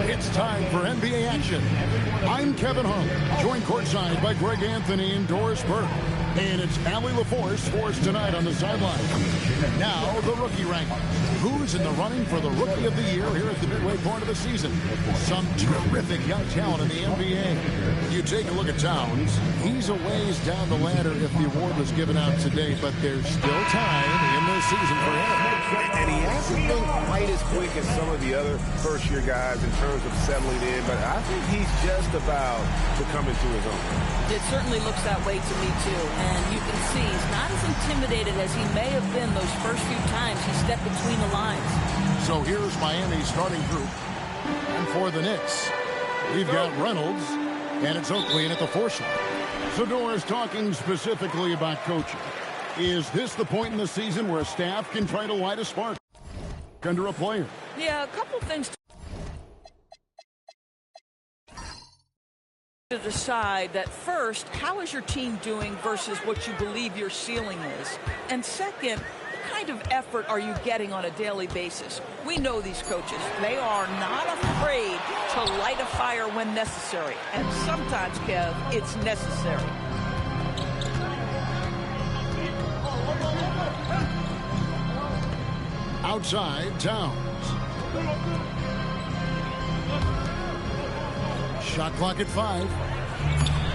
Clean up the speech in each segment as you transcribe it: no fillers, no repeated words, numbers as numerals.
It's time for NBA action. I'm Kevin Hung, joined courtside by Greg Anthony and Doris Burke. And it's Nhl26 Sports Tonight on the sideline. Now, the rookie ranking. Who's in the running for the Rookie of the Year here at the midway point of the season? Some terrific young talent in the NBA. You take a look at Towns. He's a ways down the ladder if the award was given out today, but there's still time in this season for him. And he hasn't been quite as quick as some of the other first-year guys in terms of settling in, but I think he's just about to come into his own. It certainly looks that way to me, too. And you can see he's not as intimidated as he may have been those first few times he stepped between the lines. So here's Miami's starting group. And for the Knicks, we've got Reynolds, and it's Oakley in at the 4 slot. So Doris, talking specifically about coaching, is this the point in the season where a staff can try to light a spark under a player? Yeah, a couple things to decide. That first, how is your team doing versus what you believe your ceiling is? And second, what kind of effort are you getting on a daily basis? We know these coaches. They are not afraid to light a fire when necessary. And sometimes, Kev, it's necessary. Outside, Towns. Shot clock at 5.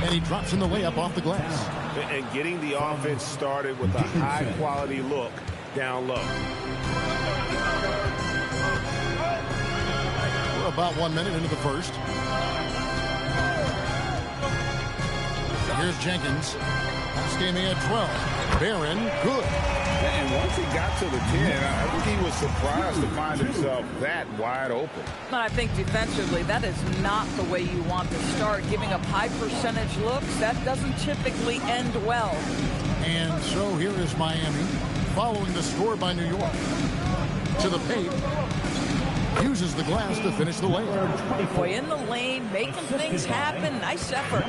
And he drops in the layup off the glass. And getting the offense started with a high-quality look down low. We're about 1 minute into the first. Here's Jenkins. Scheming at 12. Barron, good. And once he got to the 10, I think he was surprised to find himself that wide open. But I think defensively, that is not the way you want to start. Giving up high percentage looks, that doesn't typically end well. And so here is Miami, following the score by New York. To the paint. Uses the glass to finish the layup. Boy, in the lane, making things happen. Nice effort.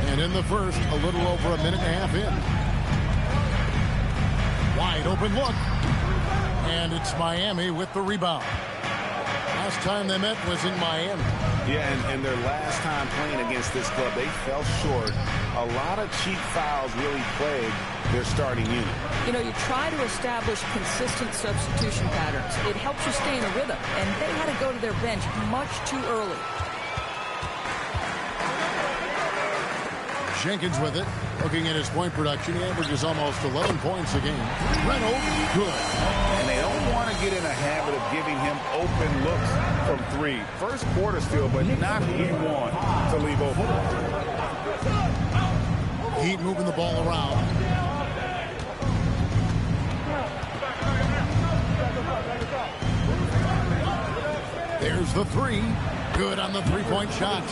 And in the first, a little over a minute and a half in. Wide open look. And it's Miami with the rebound. Last time they met was in Miami. Yeah, and their last time playing against this club, they fell short. A lot of cheap fouls really plagued their starting unit. You know, you try to establish consistent substitution patterns. It helps you stay in a rhythm. And they had to go to their bench much too early. Jenkins with it. Looking at his point production, he averages almost 11 points a game. Reynolds, good. And they don't want to get in a habit of giving him open looks from 3. First quarter still, but not who you want to leave open. Heat moving the ball around. There's the 3. Good on the 3-point shot.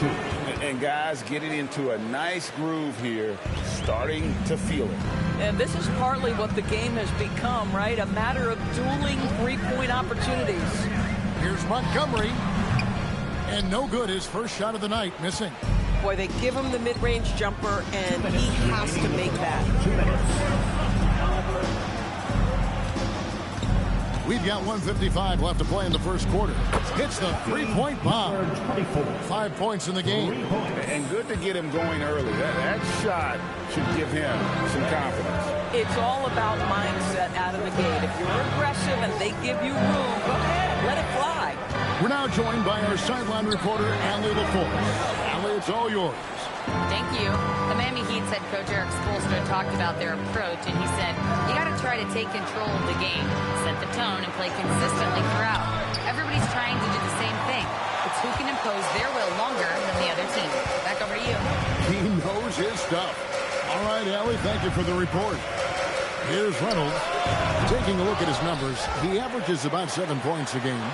And guys getting into a nice groove here, starting to feel it. And this is partly what the game has become, right? A matter of dueling 3-point opportunities. Here's Montgomery. And no good, his first shot of the night, missing. Boy, they give him the mid-range jumper, and he has to make that. We've got 1:55 left to play in the first quarter. Hits the 3-point bomb. 5 points in the game. And good to get him going early. That shot should give him some confidence. It's all about mindset out of the gate. If you're aggressive and they give you room, go ahead, let it fly. We're now joined by our sideline reporter, Nhl26. Nhl, it's all yours. Thank you. The Miami Heat's head coach Eric Spoelstra talked about their approach, and he said, you got to try to take control of the game, set the tone, and play consistently throughout. Everybody's trying to do the same thing. It's who can impose their will longer than the other team. Back over to you. He knows his stuff. All right, Allie, thank you for the report. Here's Reynolds. Taking a look at his numbers, he averages about 7 points a game.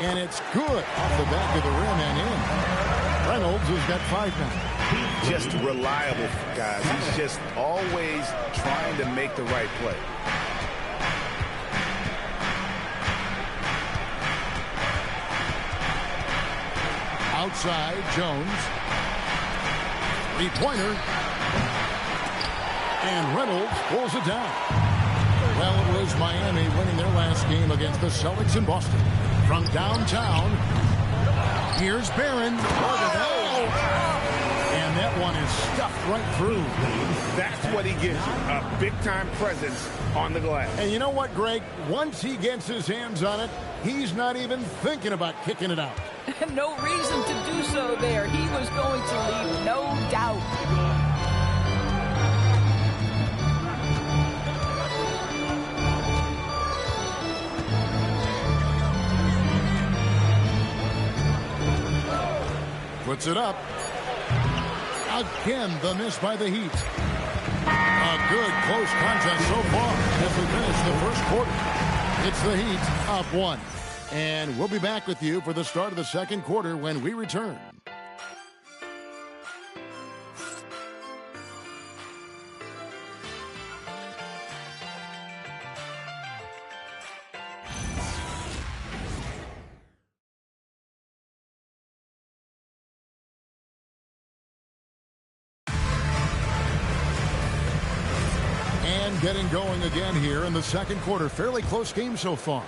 And it's good off the back of the rim and in. Reynolds has got 5 now. Just reliable, guys. He's just always trying to make the right play. Outside, Jones. 3-pointer. And Reynolds pulls it down. Well, it was Miami winning their last game against the Celtics in Boston. From downtown, here's Barron. And that one is stuffed right through. That's what he gives you, a big-time presence on the glass. And you know what, Greg? Once he gets his hands on it, he's not even thinking about kicking it out. No reason to do so there. He was going to leave, no doubt. Puts it up. Again, the miss by the Heat. A good close contest so far as we finish the first quarter. It's the Heat up 1. And we'll be back with you for the start of the second quarter when we return. Getting going again here in the second quarter. Fairly close game so far.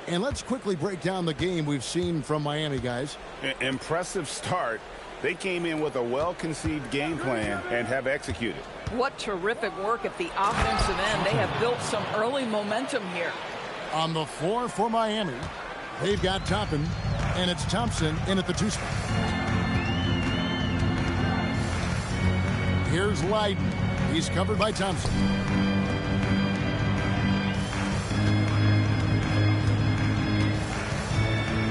And let's quickly break down the game we've seen from Miami, guys. Impressive start. They came in with a well-conceived game plan and have executed. What terrific work at the offensive end. They have built some early momentum here. On the floor for Miami, they've got Toppin, and it's Thompson in at the 2 spot. Here's Leiden. He's covered by Thompson.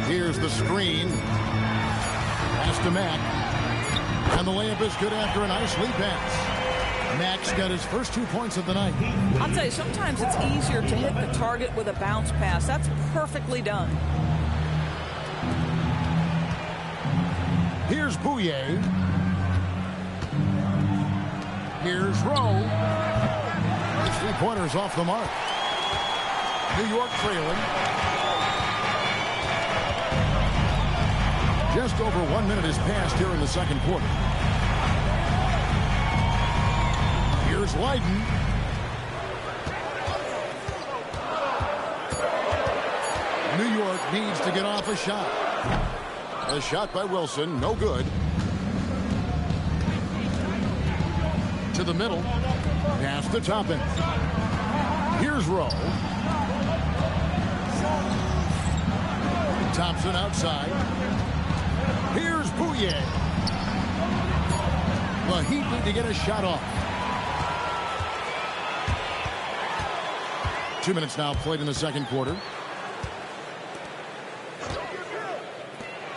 Here's the screen. Pass to Mack. And the layup is good after a nice lead pass. Mack's got his first 2 points of the night. I'll tell you, sometimes it's easier to hit the target with a bounce pass. That's perfectly done. Here's Bouye. Here's Rowe. The 3-pointer's off the mark. New York trailing. Just over 1 minute has passed here in the second quarter. Here's Leiden. New York needs to get off a shot. A shot by Wilson, no good. To the middle. Pass to Toppin. Here's Rowe. Thompson outside. Here's Bouye. The Heat need to get a shot off. 2 minutes now played in the second quarter.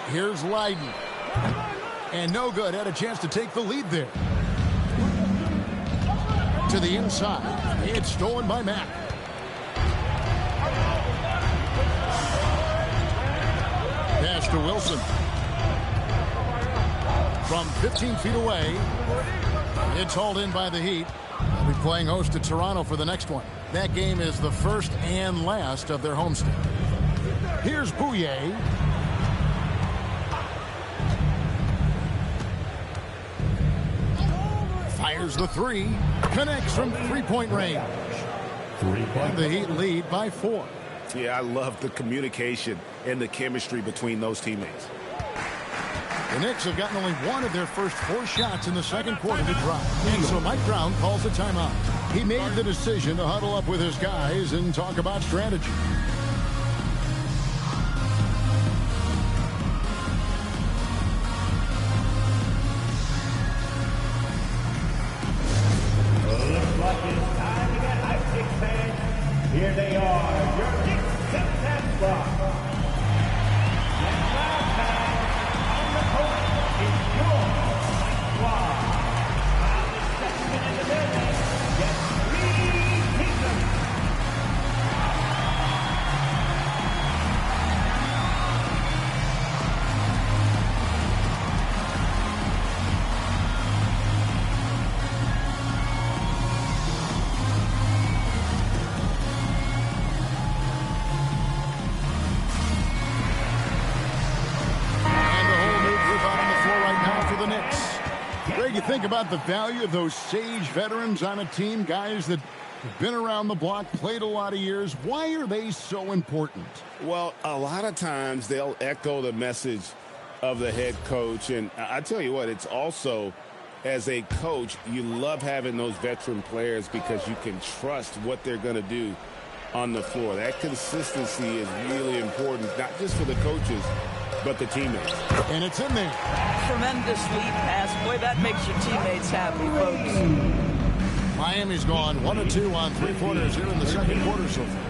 Here's Leiden. And no good. Had a chance to take the lead there. To the inside. It's stolen by Mack. Pass to Wilson. From 15 feet away. It's hauled in by the Heat. They'll be playing host to Toronto for the next one. That game is the first and last of their homestand. Here's Bouye. Fires the three. Connects from three-point range. And the Heat lead by 4. Yeah, I love the communication and the chemistry between those teammates. The Knicks have gotten only one of their first 4 shots in the second quarter to drop. And so Mike Brown calls a timeout. He made the decision to huddle up with his guys and talk about strategy. Looks like it's time to get hyped, Knicks fans. Here they are, your Knicks September block. And last time on the court is your Mike Brown. Proudest freshman in the building gets 3 pieces. think about the value of those sage veterans on a team, guys that have been around the block, played a lot of years? Why are they so important? Well, a lot of times they'll echo the message of the head coach. And I tell you what, it's also, as a coach, you love having those veteran players because you can trust what they're going to do on the floor. That consistency is really important, not just for the coaches, but the teammates. And it's in there. Tremendous lead pass. Boy, that makes your teammates happy, folks. Miami's gone 1-2 on three-pointers here in the second quarter so far.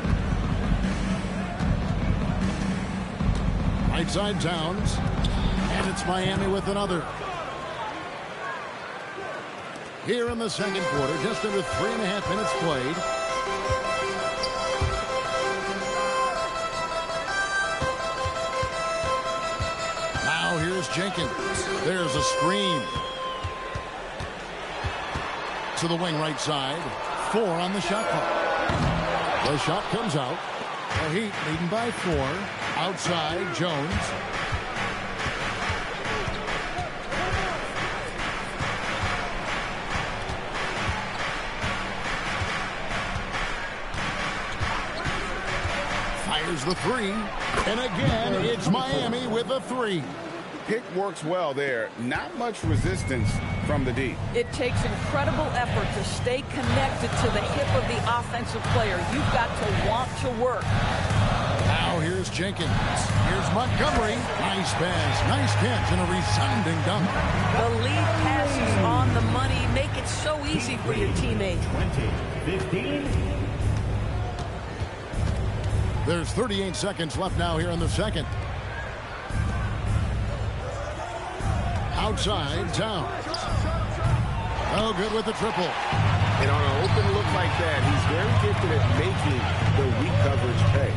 Right side Towns. And it's Miami with another. Here in the second quarter, just under 3.5 minutes played. Now here's Jenkins. There's a screen. To the wing right side. 4 on the shot clock. The shot comes out. The Heat leading by 4. Outside, Jones. Fires the 3. And again, it's Miami with a 3. Pick works well there. Not much resistance from the D. It takes incredible effort to stay connected to the hip of the offensive player. You've got to want to work. Now here's Jenkins. Here's Montgomery. Nice pass, nice catch, and a resounding dunk. The lead pass is on the money. Make it so easy for your teammate. 20-15. There's 38 seconds left now here in the second. Outside, Towns. Oh, good with the triple. And on an open look like that, he's very gifted at making the weak coverage pay.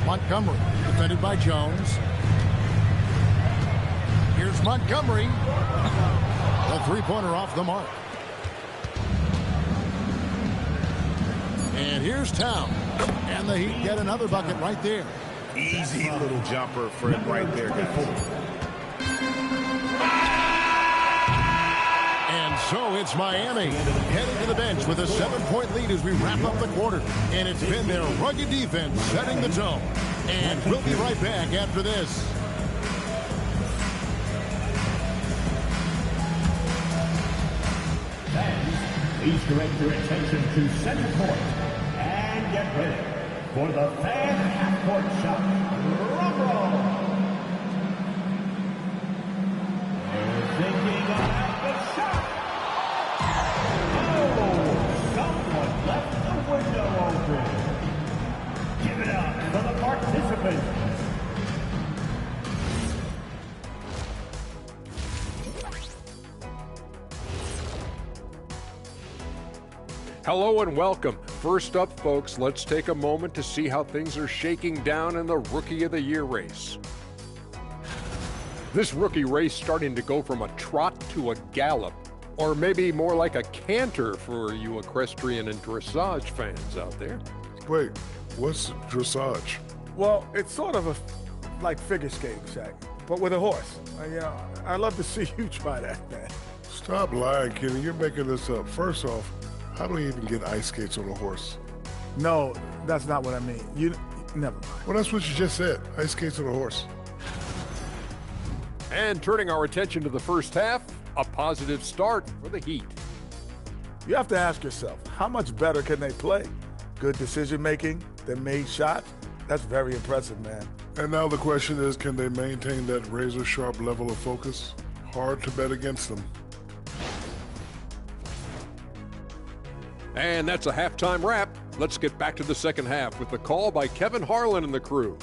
Montgomery, defended by Jones. Here's Montgomery. The three-pointer off the mark. And here's Towns. And the Heat get another bucket right there. Easy little jumper for him right there, guys. And so it's Miami heading to the bench with a 7-point lead as we wrap up the quarter. And it's been their rugged defense setting the tone. And we'll be right back after this. Fans, please direct your attention to center court and get ready for the fan half-court shot. Drum roll. They're thinking about the shot. Oh, someone left the window open. Give it up for the participants. Hello and welcome. First up, folks, let's take a moment to see how things are shaking down in the Rookie of the Year race. This rookie race starting to go from a trot to a gallop, or maybe more like a canter for you equestrian and dressage fans out there. Wait, what's dressage? Well, it's sort of like figure skating, Shaq, but with a horse. I'd love to see you try that, man. Stop lying, Kenny. You're making this up. First off, how do we even get ice skates on a horse? No, that's not what I mean. You never mind. Well, that's what you just said. Ice skates on a horse. And turning our attention to the first half, a positive start for the Heat. You have to ask yourself, how much better can they play? Good decision-making, they made shots. That's very impressive, man. And now the question is, can they maintain that razor-sharp level of focus? Hard to bet against them. And that's a halftime wrap. Let's get back to the second half with the call by Kevin Harlan and the crew.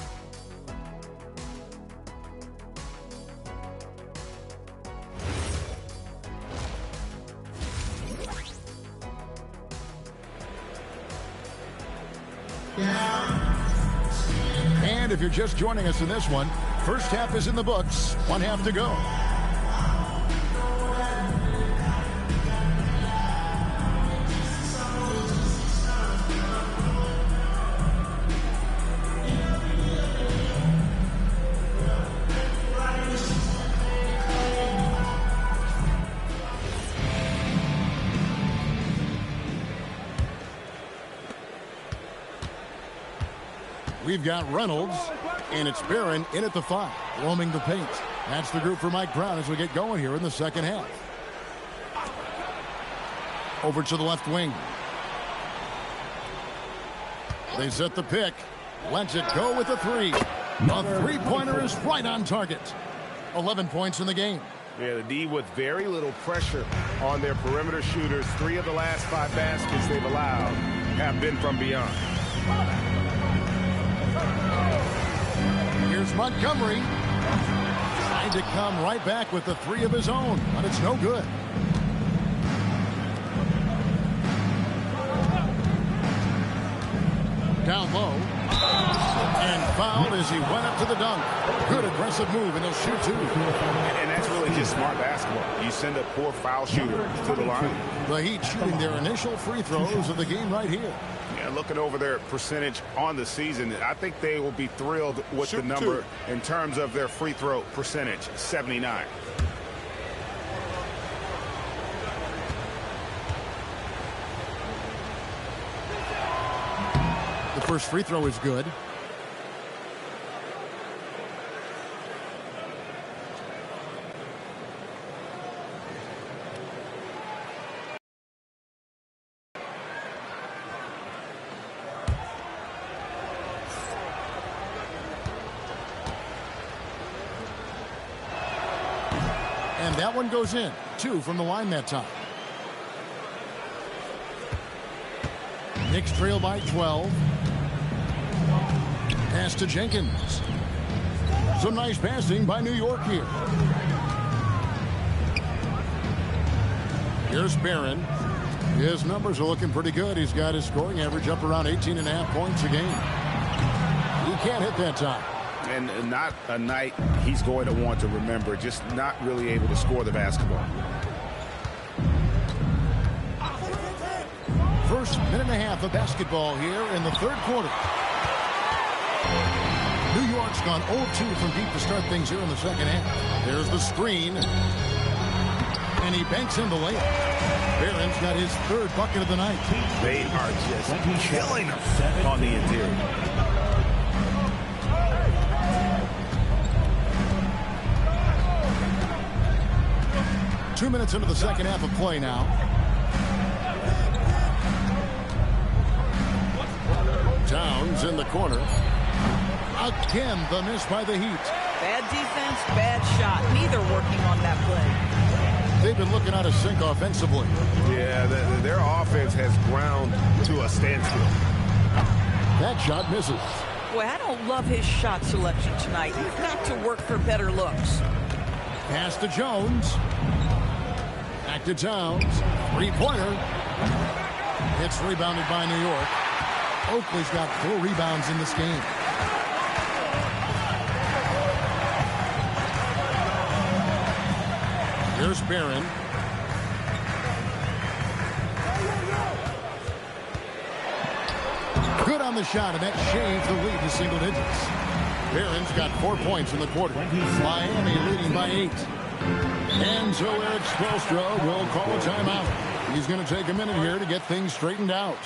And if you're just joining us in this one, first half is in the books. 1 half to go. We've got Reynolds, and it's Barron in at the 5, roaming the paint. That's the group for Mike Brown as we get going here in the second half. Over to the left wing. They set the pick. Lets it go with a 3. A three-pointer is right on target. 11 points in the game. Yeah, the D with very little pressure on their perimeter shooters. 3 of the last 5 baskets they've allowed have been from beyond. Here's Montgomery. Trying to come right back with the 3 of his own, but it's no good. Down low. And fouled as he went up to the dunk. Good aggressive move, and he'll shoot 2. And that's really just smart basketball. You send a poor foul shooter to the line. The Heat shooting their initial free throws of the game right here. Yeah, looking over their percentage on the season, I think they will be thrilled with the number in terms of their free throw percentage, 79. The first free throw is good. And that one goes in. 2 from the line that time. Knicks trail by 12. Pass to Jenkins. Some nice passing by New York here. Here's Barron. His numbers are looking pretty good. He's got his scoring average up around 18.5 points a game. He can't hit that time. And not a night he's going to want to remember, just not really able to score the basketball. First minute and a half of basketball here in the third quarter. New York's gone 0-2 from deep to start things here in the second half. There's the screen. And he banks in the layup. Barron's got his 3rd bucket of the night. They are just killing him on the interior. 2 minutes into the second half of play now. Towns in the corner. Again, the miss by the Heat. Bad defense, bad shot. Neither working on that play. They've been looking out of sync offensively. Yeah, their offense has ground to a standstill. That shot misses. Boy, I don't love his shot selection tonight. He's got to work for better looks. Pass to Jones. Back to Towns. 3-pointer. It's rebounded by New York. Oakley's got 4 rebounds in this game. Here's Barron. Good on the shot, and that shaves the lead to single digits. Barron's got 4 points in the quarter. Miami leading by 8. And so Eric Spoelstra will call a timeout. He's going to take a minute here to get things straightened out.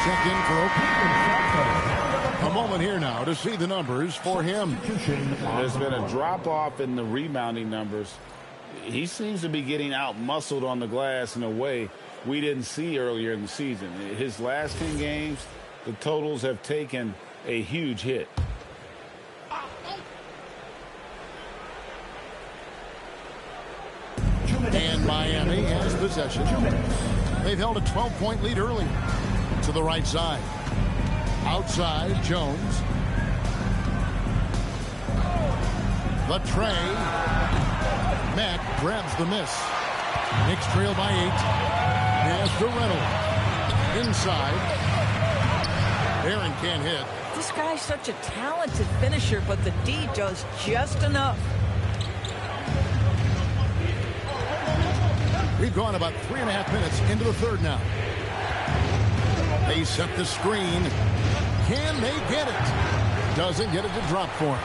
check in for Oakland. A moment here now to see the numbers for him. There's been a drop-off in the rebounding numbers. He seems to be getting out-muscled on the glass in a way we didn't see earlier in the season. His last 10 games, the totals have taken a huge hit. And Miami has possession. They've held a 12-point lead early. To the right side. Outside, Jones. The tray. Mack grabs the miss. Knicks trail by 8. Pass to Reynolds. Inside. Aaron can't hit. This guy's such a talented finisher, but the D does just enough. We've gone about 3.5 minutes into the third now. They set the screen. Can they get it? Doesn't get it to drop for him.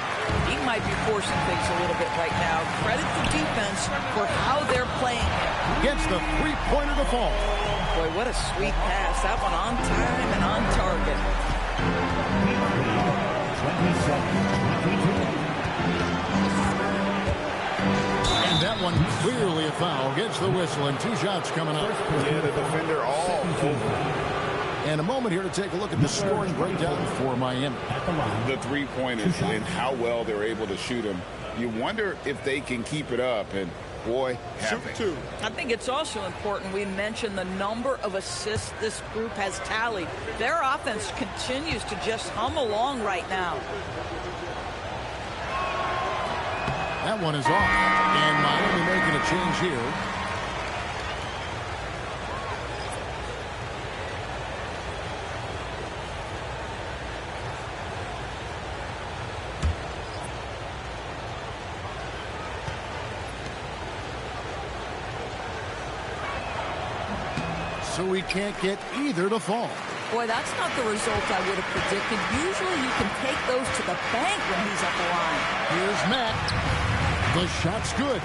He might be forcing things a little bit right now. Credit the defense for how they're playing. Gets the three-pointer to fall. Boy, what a sweet pass. That one on time and on target. 27-22. And that one clearly a foul. Gets the whistle and 2 shots coming up. Yeah, the defender all over. And a moment here to take a look at the scoring breakdown for Miami. The three-pointers and how well they're able to shoot them. You wonder if they can keep it up, and boy, have they. I think it's also important we mention the number of assists this group has tallied. Their offense continues to just hum along right now. That one is off. And Miami making a change here. So we can't get either to fall. Boy, that's not the result I would have predicted. Usually you can take those to the bank when he's up the line. Here's Matt. The shot's good.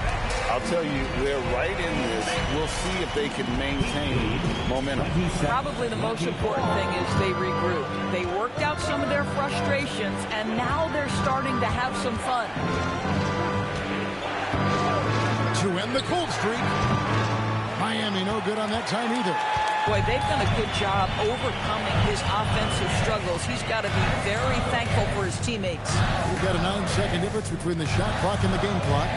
I'll tell you, they're right in this. We'll see if they can maintain momentum. Probably the most important thing is they regroup. They worked out some of their frustrations, and now they're starting to have some fun. To end the cold streak. Miami no good on that time either. Boy, they've done a good job overcoming his offensive struggles. He's got to be very thankful for his teammates. We've got a 9-second difference between the shot clock and the game clock.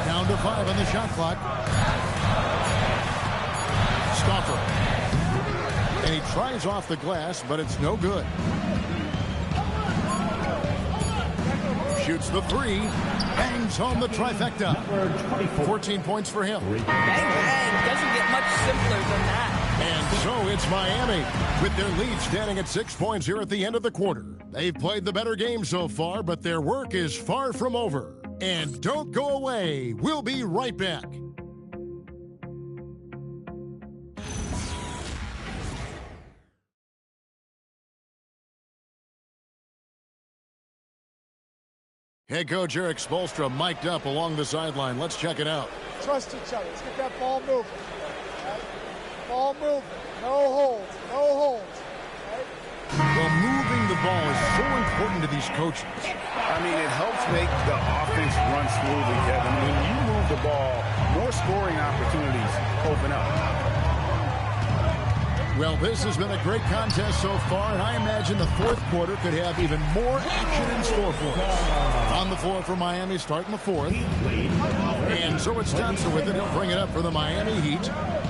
Down to 5 on the shot clock. Stoffer. And he tries off the glass, but it's no good. Shoots the 3. Bangs home the trifecta. 14 points for him. Bang, bang. Doesn't get much simpler than that. And so it's Miami with their lead standing at 6 points here at the end of the quarter. They've played the better game so far, but their work is far from over. And don't go away. We'll be right back. Head coach Eric Spoelstra mic'd up along the sideline. Let's check it out. Trust each other. Let's get that ball moving. Right? Ball moving. No holds. No holds. Right? Well, moving the ball is so important to these coaches. I mean, it helps make the offense run smoothly, Kevin. When you move the ball, more scoring opportunities open up. Well, this has been a great contest so far, and I imagine the fourth quarter could have even more action in store for us. On the floor for Miami, starting the fourth. And so it's Thompson with it. He'll bring it up for the Miami Heat.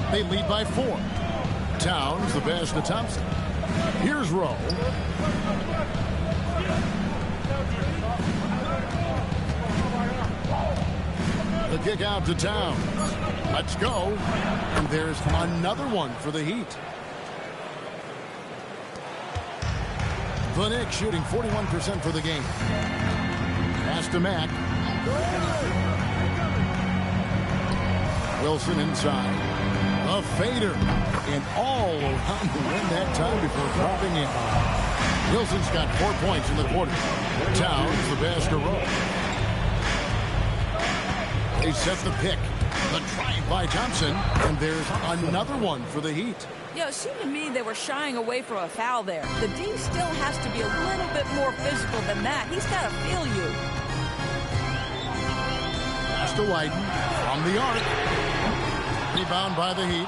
They lead by 4. Towns, the pass to Thompson. Here's Rowe. The kick out to Towns. Let's go. And there's another one for the Heat. The Knicks shooting 41% for the game. Pass to Mack. Wilson inside. A fader. And all around the rim that time before dropping in. Wilson's got 4 points in the quarter. Towns the pass to Rowe. They set the pick. The drive by Thompson, and there's another one for the Heat. Yeah, it seemed to me they were shying away from a foul there. The D still has to be a little bit more physical than that. He's got to feel you. Pass to Whiten from the arc. Rebound by the Heat.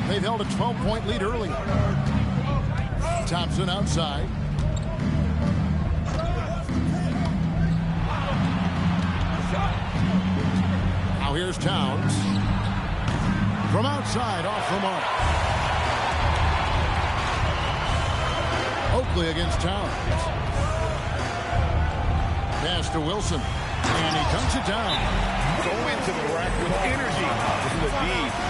They've held a 12-point lead early. Thompson outside. Now here's Towns. From outside, off the mark. Oakley against Towns. Pass to Wilson. And he dunks it down. Go into the rack with energy. This is a D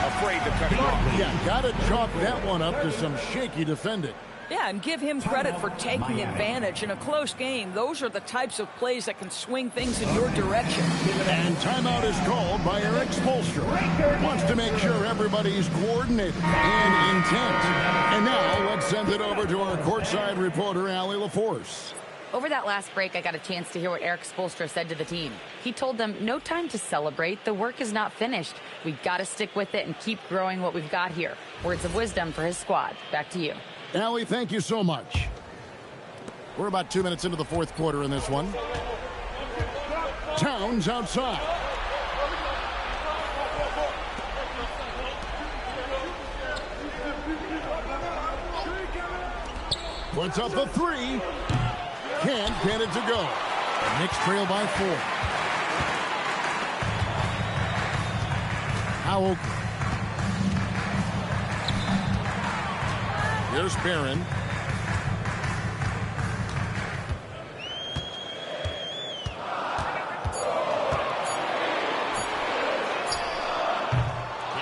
afraid to cut it off. Yeah, got to chalk that one up to some shaky defending. Yeah, and give him credit for taking advantage in a close game. Those are the types of plays that can swing things in your direction. And timeout is called by Eric Spoelstra. Wants to make sure everybody's coordinated and intent. And now let's send it over to our courtside reporter, Nhl26. Over that last break, I got a chance to hear what Eric Spoelstra said to the team. He told them, no time to celebrate. The work is not finished. We've got to stick with it and keep growing what we've got here. Words of wisdom for his squad. Back to you. Allie, thank you so much. We're about 2 minutes into the fourth quarter in this one. Towns outside. Puts up the three. Can't get it to go. Knicks trail by 4. Now Oakley. Here's Barron.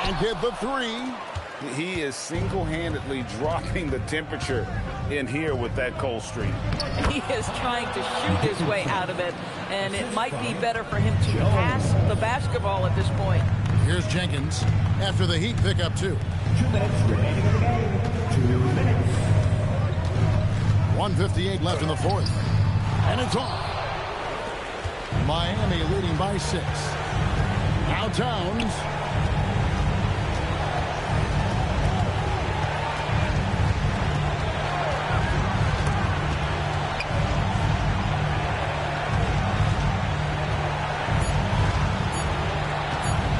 And get the three. He is single-handedly dropping the temperature in here with that cold streak. He is trying to shoot his way out of it, and it might be better for him to pass the basketball at this point. Here's Jenkins after the Heat pick up 2. 2 minutes remaining in the game. 2 minutes. 1:58 left in the fourth. And it's off. Miami leading by 6. Now Towns.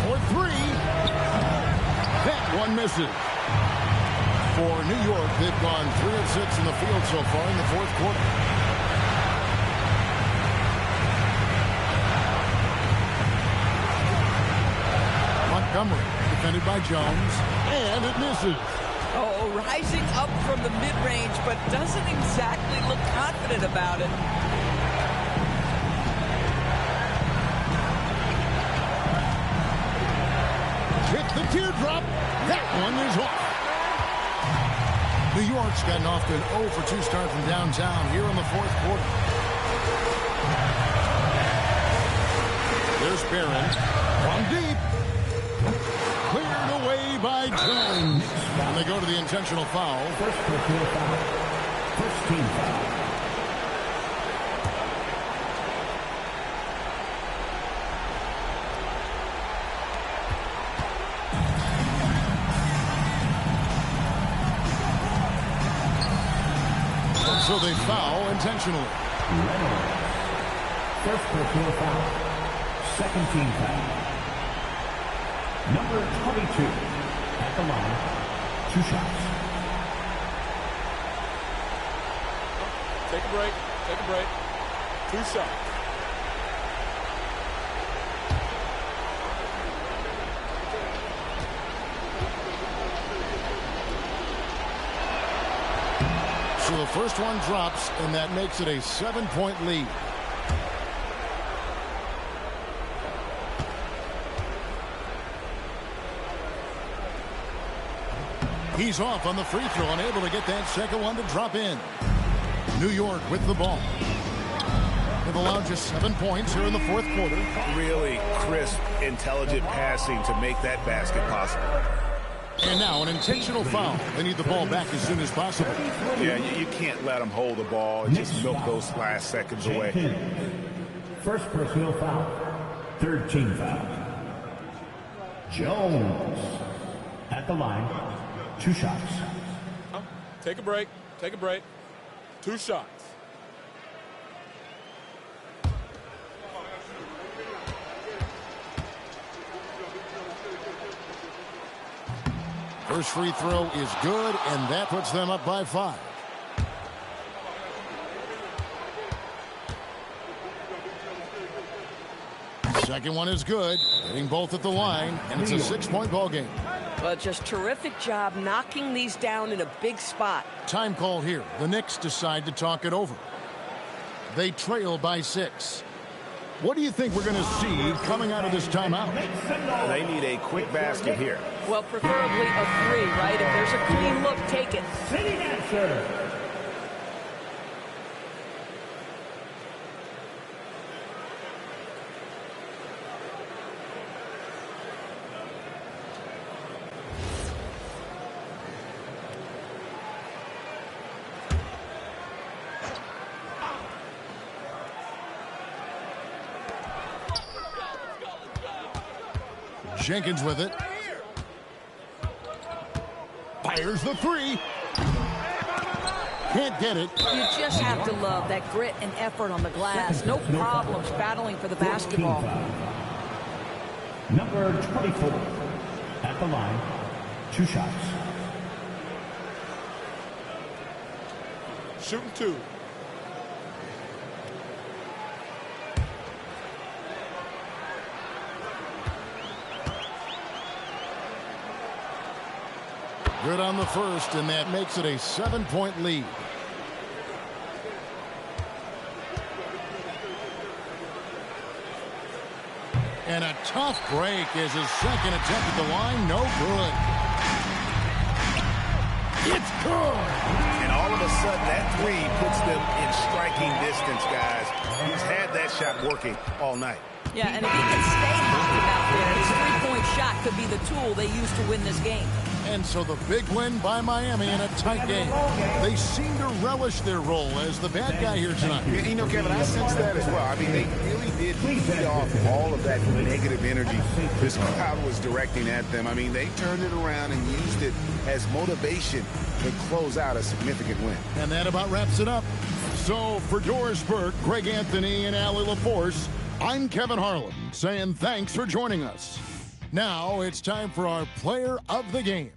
For 3. That one misses. For New York, they've gone 3 of 6 in the field so far in the fourth quarter. Montgomery, defended by Jones, and it misses. Oh, rising up from the mid-range, but doesn't exactly look confident about it. Hit the teardrop. That one is off. New York's gotten off to an 0 for 2 start from downtown here in the fourth quarter. There's Barron from deep. Cleared away by Jones. And they go to the intentional foul. First personal foul. First team foul. So they foul intentionally. First personal foul. Second team foul. Number 22. At the line. 2 shots. Take a break. Take a break. 2 shots. So the first one drops, and that makes it a 7-point lead. He's off on the free throw, unable to get that second one to drop in. New York with the ball. They've allowed just 7 points here in the fourth quarter. Really crisp, intelligent passing to make that basket possible. And now an intentional foul. They need the ball back as soon as possible. Yeah, you can't let them hold the ball and just milk those last seconds away. First personal foul. Third team foul. Jones at the line. 2 shots. Take a break. Take a break. 2 shots. First free throw is good, and that puts them up by 5. Second one is good, hitting both at the line, and it's a 6-point ball game. Well, just terrific job knocking these down in a big spot. Time call here. The Knicks decide to talk it over. They trail by 6. What do you think we're going to see coming out of this timeout? They need a quick basket here. Well, preferably a 3, right? If there's a clean look, take it. Sitting answer. Jenkins with it. Fires the 3. Can't get it. You just have to love that grit and effort on the glass. No problems battling for the basketball. Number 24 at the line. 2 shots. Shooting 2. Good on the first, and that makes it a 7-point lead. And a tough break is his second attempt at the line. No good. It's good. And all of a sudden, that 3 puts them in striking distance, guys. He's had that shot working all night. Yeah, and if he can stay hot out there, his 3-point shot could be the tool they use to win this game. And so the big win by Miami in a tight game. They seem to relish their role as the bad guy here tonight. You know, Kevin, I sense that as well. I mean, they really did feed off all of that negative energy this crowd was directing at them. I mean, they turned it around and used it as motivation to close out a significant win. And that about wraps it up. So for Doris Burke, Greg Anthony, and Allie LaForce, I'm Kevin Harlan saying thanks for joining us. Now it's time for our player of the game.